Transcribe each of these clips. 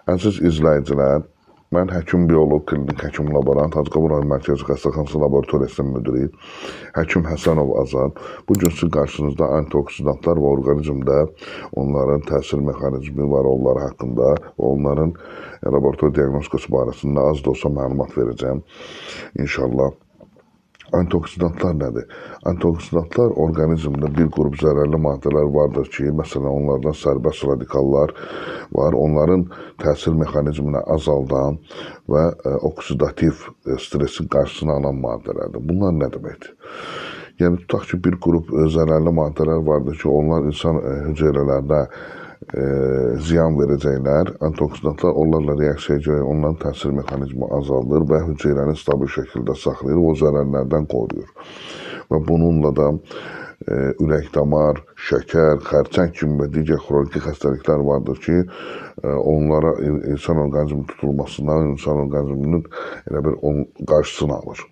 Əziz izləyicilər, mən həkim bioloq, klinik həkim laborant, Hacıqabul rayon Mərkəzi Xəstəxanası laboratoriyasının müdiri həkim Həsənov Azad. Bu gün sizin qarşınızda antioksidantlar və orqanizmdə onların təsir mexanizmi var, onlar haqqında və onların laborator diaqnostikası barəsində az da olsa məlumat verəcəm. İnşallah. Antioksidantlar nədir? Antioksidantlar orqanizmdə bir qrup zərərli maddələr vardır ki, məsələn, onlardan sərbəst radikallar var. Onların təsir mexanizmini azaldan və oksidativ stresin qarşısını alan maddələrdir. Bunlar nə deməkdir? Yəni, tutaq ki, bir qrup zərərli maddələr vardır ki, onlar insan hüceyrələrinə ziyan verəcəklər. Antioksidantlar onlarla reaksiya edəcək, onların təsir mexanizmi azaldır və hüceyrəni stabil şəkildə saxlayır, o zərərlərdən qoruyur. Və bununla da ürək-damar, şəkər, xərçəng kimi və digər xroniki xəstəliklər vardır ki, onlara insan orqanizmi tutulmasından, insan orqanizminin elə bir qarşısını alır.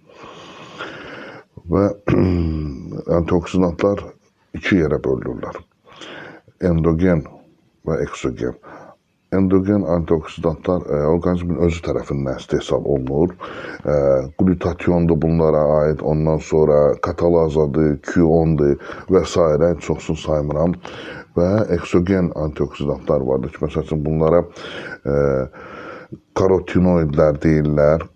Və antioksidantlar iki yerə bölünürlər. Endogen və eksogen. Endogen antioksidantlar orqanizmin özü tərəfindən istehsal olunur. Glutationdur bunlara aid, ondan sonra katalazadır, Q10'dur və s. çoxsunu saymıram. Və eksogen antioksidantlar vardır ki, məsəl üçün bunlara karotinoidlər deyirlər,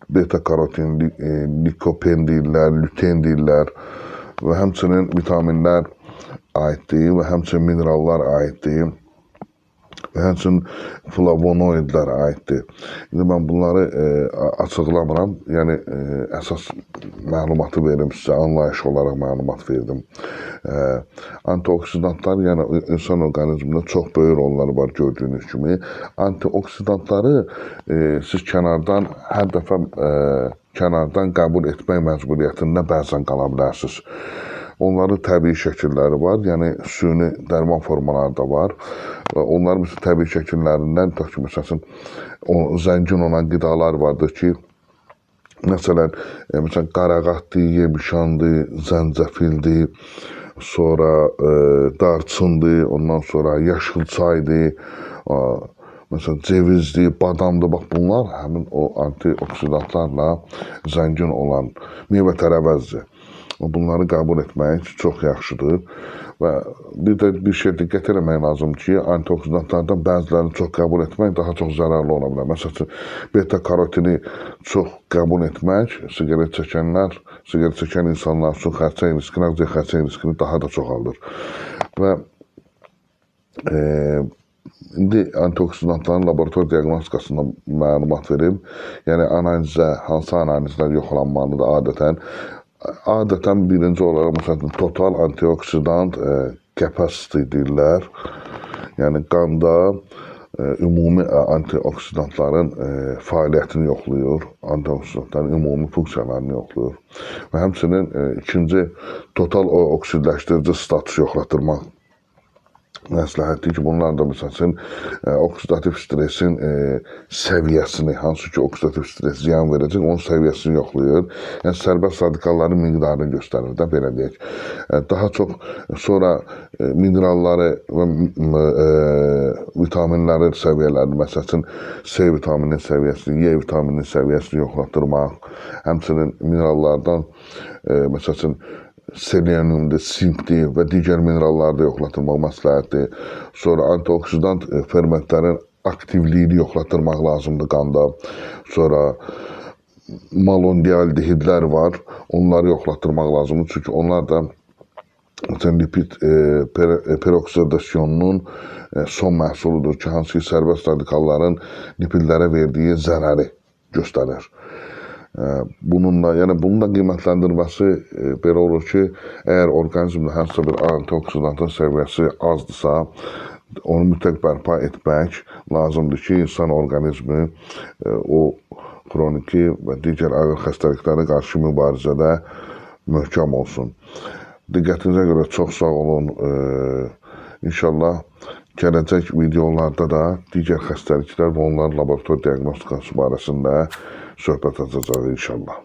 beta-karotin, likopen deyirlər, lütein deyirlər və həmçinin vitaminlər aiddir və həmçinin minerallar aiddir və həmçinin flavonoidlər aiddir. İndi mən bunları açıqlamıram, yəni əsas məlumatı verim sizə, anlayış olaraq məlumat verdim. Antioksidantlar, yəni insan orqanizmində çox böyük rolları var gördüyünüz kimi. Antioksidantları siz kənardan hər dəfə kənardan qəbul etmək məcburiyyətində bəzən qala bilərsiniz. Onların təbii şəkilləri var, yəni süni dərman formaları da var. Onların təbii şəkillərindən, tutaq ki, məsələn, zəngin olan qidalar vardır ki, məsələn, qarağatdır, yemişandır, zəncəfildir, sonra darçındır, ondan sonra yaşıl çaydır, məsələn, cevizdir, badamdır. Bax, bunlar həmin o antioksidantlarla zəngin olan meyvə tərəvəzdir. Bunları qəbul etmək çox yaxşıdır və bir şey diqqət eləmək lazımdır ki, antioksidantlardan bəzilərini çox qəbul etmək daha çox zərərli ola bilər. Məsələn, beta-karotini çox qəbul etmək siqaret çəkən insanlar üçün xərçəng riskini, ağciyər xərçəng riskini daha da çoxaldır. Və indi antioksidantların laborator diaqnostikasında məlumat verim. Yəni, analizə, hansı analizlər yoxlanmalıdır adətən? Adətən birinci olaraq, məsələn, total antioksidant capacity deyirlər. Yəni, qanda ümumi antioksidantların fəaliyyətini yoxlayır, antioksidantların ümumi funksiyalarını yoxlayır. Və həmçinin ikinci total oksidləşdirici status yoxlatdırmaq məsləhətdir ki, bunlar da məsələn oksidativ stresin səviyyəsini, hansı ki oksidativ stres ziyan verəcək, onun səviyyəsini yoxlayır. Yəni sərbəst radikalların miqdarını göstərir də, belə deyək. Daha çox sonra mineralları və vitaminlərin səviyyələrini, məsələn C vitamininin səviyyəsini, Y vitamininin səviyyəsini yoxlatdırmaq, həmçinin minerallardan məsələn seleniumdur, sinkdir və digər mineralları da yoxlatdırmaq məsləhətdir. Sonra antioksidant fermentlərin aktivliyini yoxlatdırmaq lazımdır qanda. Sonra malondialdehidlər var, onları yoxlatdırmaq lazımdır. Çünki onlar da lipid peroksidasyonunun son məhsuludur ki, hansı ki sərbəst radikalların lipidlərə verdiyi zərəri göstərir. Bununla qiymətləndirməsi belə olur ki, əgər orqanizmdə hansısa bir antioksidantın səviyyəsi azdırsa, onu mütləq bərpa etmək lazımdır ki, insan orqanizmi o xroniki və digər ağır xəstəliklərə qarşı mübarizədə möhkəm olsun. Diqqətinizə görə çox sağ olun. İnşallah gələcək videolarda da digər xəstəliklər və onların laborator diaqnostikası barəsində söhbət açacaq inşallah.